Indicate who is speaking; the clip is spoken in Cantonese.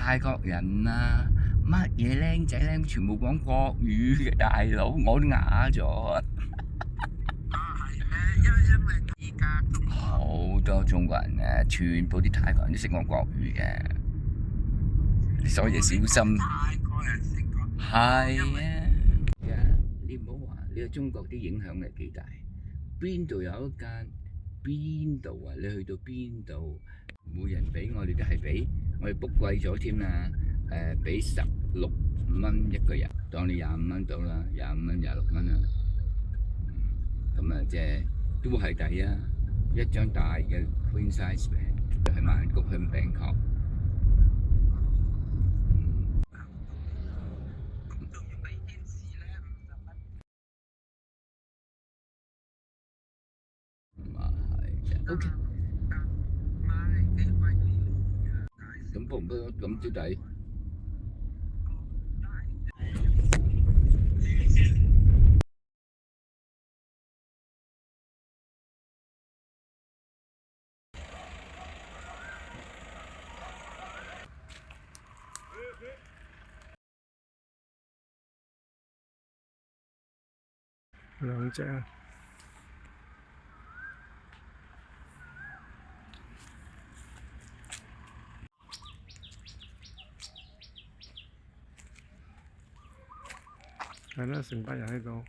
Speaker 1: 泰國人啊，乜嘢僆仔僆全部講國語嘅大佬，我都啞咗。好多中國人啊，全部啲泰國人都識講國語嘅，所以小心。係啊，你唔好話你去中國啲影響力幾大，邊度有一間，邊度啊？你去到邊度，每人俾我哋都係俾，我哋 book 貴咗添啦。俾16蚊一個人，當你25蚊到啦，25蚊、26蚊啦。咁啊，即係都係抵啊！一張大嘅 queen size bed，就係曼谷去Bangkok。咁啊係，OK。咁不唔不咁都抵。
Speaker 2: 兩隻啊！係啦，成班人喺度。